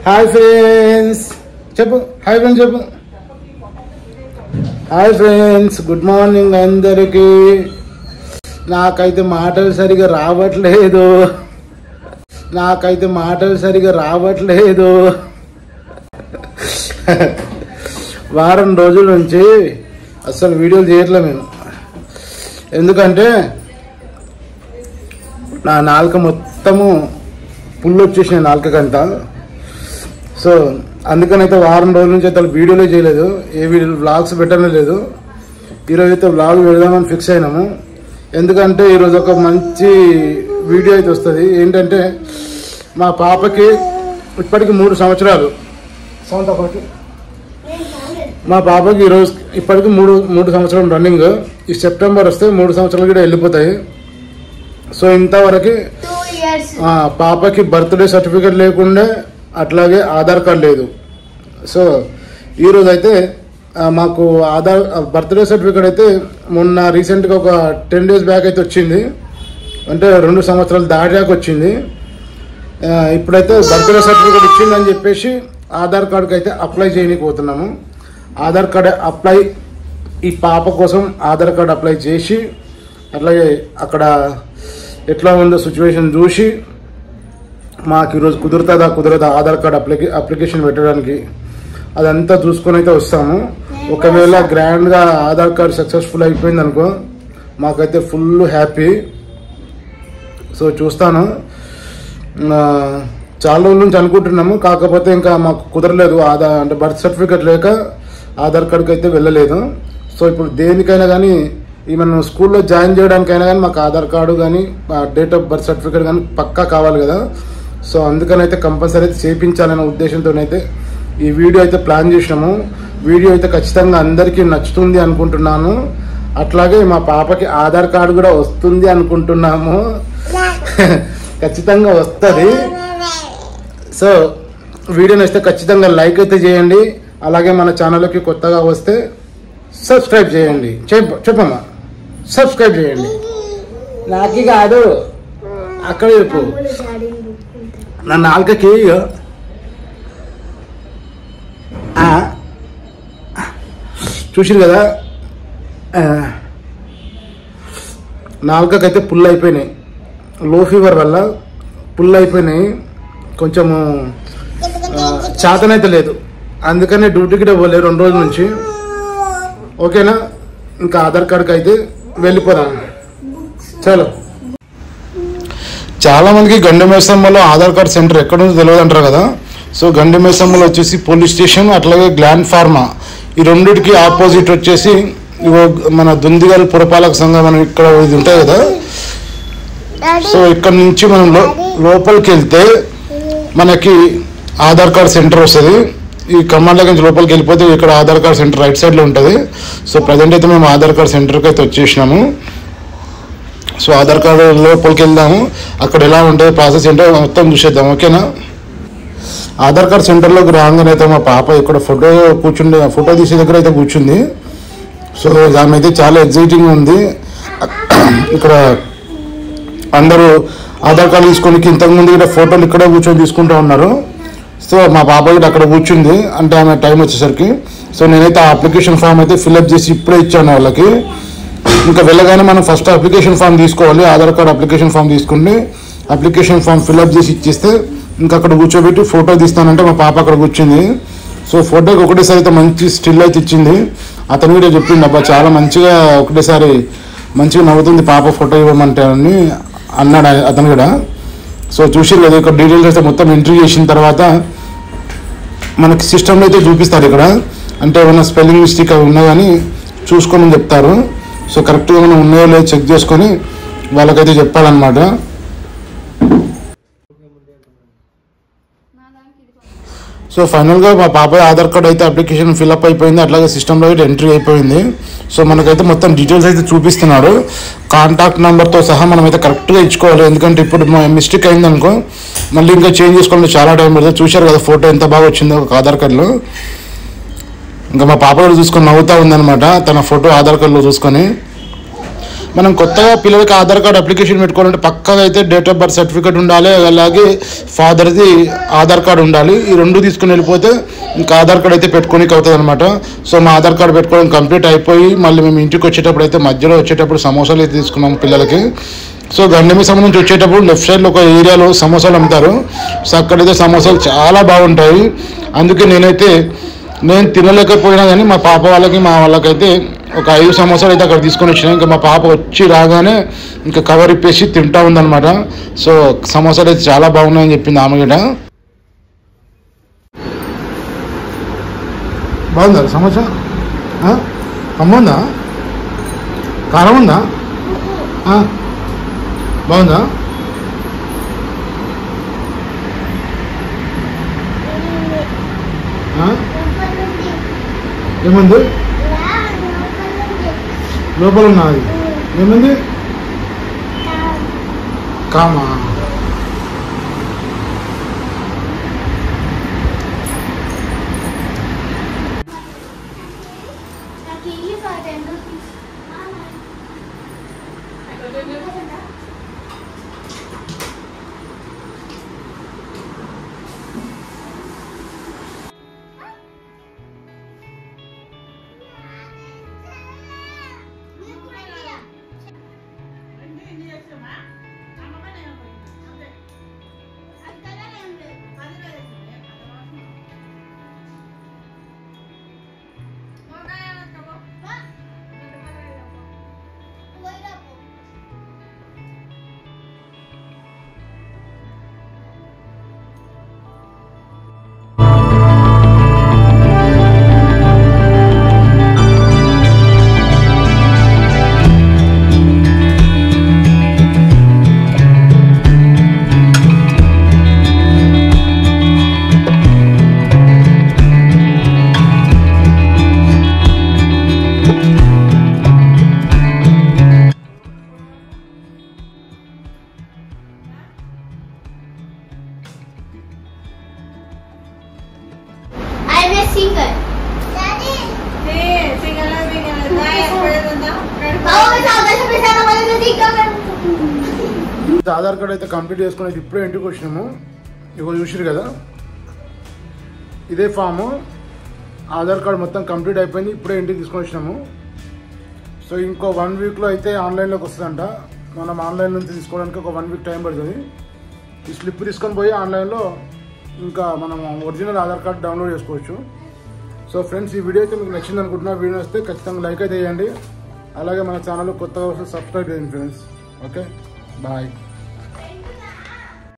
Hi friends చెప్పు, hi friends చెప్పు. Hi friends, good morning అందరికీ. నాకైతే మాటలు సరిగా రావట్లేదు. వారం రోజుల నుంచి అసలు వీడియోలు చేయట్లే నేను. ఎందుకంటే నా నాలుక మొత్తము పుల్లు వచ్చేసినాయి నాలుకకంతా. సో అందుకనైతే వారం రోజుల నుంచి అయితే వీడియోలే చేయలేదు, ఏ వీడియో వ్లాగ్స్ పెట్టనే లేదు. ఈరోజు అయితే వ్లాగ్ పెడదామని ఫిక్స్ అయినాము. ఎందుకంటే ఈరోజు ఒక మంచి వీడియో అయితే వస్తుంది. ఏంటంటే మా పాపకి ఇప్పటికి 3 సంవత్సరాలు. మా పాపకి ఈరోజు ఇప్పటికి మూడు సంవత్సరాలు రన్నింగ్. ఈ సెప్టెంబర్ వస్తే 3 సంవత్సరాలు కూడా వెళ్ళిపోతాయి. సో ఇంతవరకు పాపకి బర్త్డే సర్టిఫికేట్ లేకుండా, అట్లాగే ఆధార్ కార్డ్ లేదు. సో ఈరోజు అయితే మాకు బర్త్డే సర్టిఫికేట్ అయితే మొన్న రీసెంట్గా ఒక 10 days బ్యాక్ అయితే వచ్చింది. అంటే 2 సంవత్సరాలు దాటాక వచ్చింది. ఇప్పుడైతే బర్త్డే సర్టిఫికేట్ ఇచ్చిందని చెప్పేసి ఆధార్ కార్డుకి అయితే అప్లై చేయకపోతున్నాము. ఆధార్ కార్డ్ అప్లై, ఈ పాప కోసం ఆధార్ కార్డ్ అప్లై చేసి, అట్లాగే అక్కడ ఎట్లా ఉందో సిచ్యువేషన్ చూసి మాకు ఈరోజు కుదరదా ఆధార్ కార్డ్ అప్లికేషన్ పెట్టడానికి, అదంతా చూసుకొని అయితే వస్తాము. ఒకవేళ గ్రాండ్గా ఆధార్ కార్డ్ సక్సెస్ఫుల్ అయిపోయింది అనుకో, మాకైతే ఫుల్ హ్యాపీ. సో చూస్తాను. చాలా రోజుల నుంచి అనుకుంటున్నాము, కాకపోతే ఇంకా మాకు కుదరలేదు. అంటే బర్త్ సర్టిఫికేట్ లేక ఆధార్ కార్డ్కి అయితే వెళ్ళలేదు. సో ఇప్పుడు దేనికైనా కానీ, మనం స్కూల్లో జాయిన్ చేయడానికైనా కానీ మాకు ఆధార్ కార్డు కానీ డేట్ ఆఫ్ బర్త్ సర్టిఫికేట్ కానీ పక్కా కావాలి కదా. సో అందుకనైతే కంపల్సరీ అయితే చేయించాలనే ఉద్దేశంతోనైతే ఈ వీడియో అయితే ప్లాన్ చేసినాము. వీడియో అయితే ఖచ్చితంగా అందరికీ నచ్చుతుంది అనుకుంటున్నాను. అట్లాగే మా పాపకి ఆధార్ కార్డు కూడా వస్తుంది అనుకుంటున్నాము. ఖచ్చితంగా వస్తుంది. సో వీడియో నచ్చితే ఖచ్చితంగా లైక్ అయితే చేయండి. అలాగే మన ఛానల్కి కొత్తగా వస్తే సబ్స్క్రైబ్ చేయండి. చెప్పమ్మా, సబ్స్క్రైబ్ చేయండి. నాకి కాదు, అక్కడ చెప్పు. నా నాలుకకి చూసిరు కదా, నాలుకకైతే పుల్ అయిపోయినాయి. లో ఫీవర్ వల్ల పుల్ అయిపోయినాయి. కొంచెము చేతనైతే లేదు, అందుకనే డ్యూటీకి పోలేదు 2 రోజుల నుంచి. ఓకేనా, ఇంకా ఆధార్ కార్డ్కి అయితే వెళ్ళిపోదాం. చలో. చాలా మందికి గండిమైసమ్మలో ఆధార్ కార్డ్ సెంటర్ ఎక్కడ ఉందో తెలియదు అంటారు కదా. సో గండిమైసమ్మలో వచ్చేసి పోలీస్ స్టేషన్, అట్లాగే గ్లాండ్ ఫార్మా, ఈ రెండింటికి ఆపోజిట్ వచ్చేసి మన దుందిగల్ పురపాలక సంఘం మనం ఇక్కడ ఇది ఉంటాయి కదా. సో ఇక్కడ నుంచి మనం లోపలికి వెళ్తే మనకి ఆధార్ కార్డ్ సెంటర్ వస్తుంది. ఈ కమాండ్ల నుంచి లోపలికి వెళ్ళిపోతే ఇక్కడ ఆధార్ కార్డ్ సెంటర్ రైట్ సైడ్లో ఉంటుంది. సో ప్రజెంట్ అయితే మేము ఆధార్ కార్డ్ సెంటర్కి అయితే వచ్చేసినాము. సో ఆధార్ కార్డు లోపలికి వెళ్దాము, అక్కడ ఎలా ఉంటుంది ప్రాసెస్ ఏంటో మొత్తం చూసేద్దాం. ఓకేనా. ఆధార్ కార్డ్ సెంటర్లోకి రాగానే అయితే మా పాప ఇక్కడ ఫోటో తీసే దగ్గర అయితే కూర్చుంది. సో ఆమె అయితే చాలా ఎగ్జైటింగ్ ఉంది. ఇక్కడ అందరూ ఆధార్ కార్డు తీసుకొని ఇంతకుముందు ఇక్కడ ఫోటోలు ఇక్కడ కూర్చొని తీసుకుంటూ ఉన్నారు. సో మా పాప కూడా అక్కడ కూర్చుంది, అంటే ఆమె టైం వచ్చేసరికి. సో నేనైతే ఆ అప్లికేషన్ ఫామ్ అయితే ఫిల్అప్ చేసి ఇప్పుడే ఇచ్చాను వాళ్ళకి. ఇంకా వెళ్ళగానే మనం ఫస్ట్ అప్లికేషన్ ఫామ్ తీసుకోవాలి. ఆధార్ కార్డ్ అప్లికేషన్ ఫామ్ తీసుకుని అప్లికేషన్ ఫామ్ ఫిల్అప్ చేసి ఇచ్చేస్తే ఇంకా అక్కడ కూర్చోబెట్టి ఫోటో తీస్తానంటే మా పాప అక్కడ కూర్చుంది. సో ఫోటోకి ఒకటేసారి అయితే మంచి స్టిల్ అయితే ఇచ్చింది. అతను కూడా చెప్పింది, అబ్బా చాలా మంచిగా ఒకటేసారి మంచిగా నవ్వుతుంది పాప ఫోటో ఇవ్వమంటే అని అన్నాడు అతను కూడా. సో చూసి కదా ఇక్కడ డీటెయిల్స్ అయితే మొత్తం ఎంట్రీ చేసిన తర్వాత మనకి సిస్టంలో అయితే చూపిస్తారు ఇక్కడ. అంటే ఏమైనా స్పెల్లింగ్ మిస్టేక్ అవి ఉన్నా కానీ చూసుకొని చెప్తారు. సో కరెక్ట్గా మనం ఉన్నాయో లేదో చెక్ చేసుకొని వాళ్ళకైతే చెప్పాలన్నమాట. సో ఫైనల్గా మా పాప ఆధార్ కార్డ్ అయితే అప్లికేషన్ ఫిల్అప్ అయిపోయింది, అట్లాగే సిస్టంలో అయితే ఎంట్రీ అయిపోయింది. సో మనకైతే మొత్తం డీటెయిల్స్ అయితే చూపిస్తున్నాడు. కాంటాక్ట్ నెంబర్తో సహా మనం అయితే కరెక్ట్గా ఇచ్చుకోవాలి. ఎందుకంటే ఇప్పుడు మిస్టేక్ అయిందనుకో మళ్ళీ ఇంకా చేంజ్ చేసుకోవడానికి చాలా టైం పడుతుంది. చూశారు కదా ఫోటో ఎంత బాగా వచ్చిందో ఒక ఆధార్ కార్డులో. ఇంకా మా పాప కూడా చూసుకొని నవ్వుతూ ఉందన్నమాట తన ఫోటో ఆధార్ కార్డులో చూసుకొని. మనం కొత్తగా పిల్లలకి ఆధార్ కార్డ్ అప్లికేషన్ పెట్టుకోవాలంటే పక్కగా అయితే డేట్ ఆఫ్ బర్త్ సర్టిఫికేట్ ఉండాలి, అలాగే ఫాదర్ది ఆధార్ కార్డు ఉండాలి. ఈ రెండు తీసుకుని వెళ్ళిపోతే ఇంకా ఆధార్ కార్డ్ అయితే పెట్టుకోనికి అవుతుంది అనమాట. సో మా ఆధార్ కార్డు పెట్టుకోవడం కంప్లీట్ అయిపోయి మళ్ళీ మేము ఇంటికి వచ్చేటప్పుడు అయితే మధ్యలో వచ్చేటప్పుడు సమోసాలు అయితే తీసుకున్నాము పిల్లలకి. సో గండిమేసం నుంచి వచ్చేటప్పుడు లెఫ్ట్ సైడ్లో ఒక ఏరియాలో సమోసాలు అమ్ముతారు. సో అక్కడైతే సమోసాలు చాలా బాగుంటాయి. అందుకే నేను తినలేకపోయినా కానీ మా పాప వాళ్ళకి మా వాళ్ళకైతే ఒక 5 సమోసాలు అయితే అక్కడ తీసుకొని వచ్చినాయి. ఇంకా మా పాప వచ్చి రాగానే ఇంకా కవర్ ఇప్పేసి తింటా ఉందన్నమాట. సో సమోసాలు అయితే చాలా బాగున్నాయని చెప్పింది ఆమె గిట. బాగుందా సమోసా? అమ్ముందా? కారం ఉందా? బాగుందా? ఏముంది లోపల ఉన్నది? ఏముంది? కామా? ఆధార్ కార్డ్ అయితే కంప్లీట్ చేసుకుని ఇప్పుడే ఇంటికి వచ్చినాము. ఇగో చూసిరు కదా, ఇదే ఫాము. ఆధార్ కార్డ్ మొత్తం కంప్లీట్ అయిపోయింది, ఇప్పుడే ఇంటికి తీసుకొని వచ్చినాము. సో ఇంకో 1 వీక్లో అయితే ఆన్లైన్లోకి వస్తుందంట. మనం ఆన్లైన్ నుంచి తీసుకోవడానికి ఒక 1 వీక్ టైం పడుతుంది. ఈ స్లిప్ తీసుకొని పోయి ఆన్లైన్లో ఇంకా మనం ఒరిజినల్ ఆధార్ కార్డ్ డౌన్లోడ్ చేసుకోవచ్చు. సో ఫ్రెండ్స్, ఈ వీడియో అయితే మీకు నచ్చింది అనుకుంటున్నా. వీడియో వస్తే ఖచ్చితంగా లైక్ అయితే చేయండి. అలాగే మన ఛానల్ కొత్తగా వస్తే సబ్స్క్రైబ్ చేయండి ఫ్రెండ్స్. Okay, bye.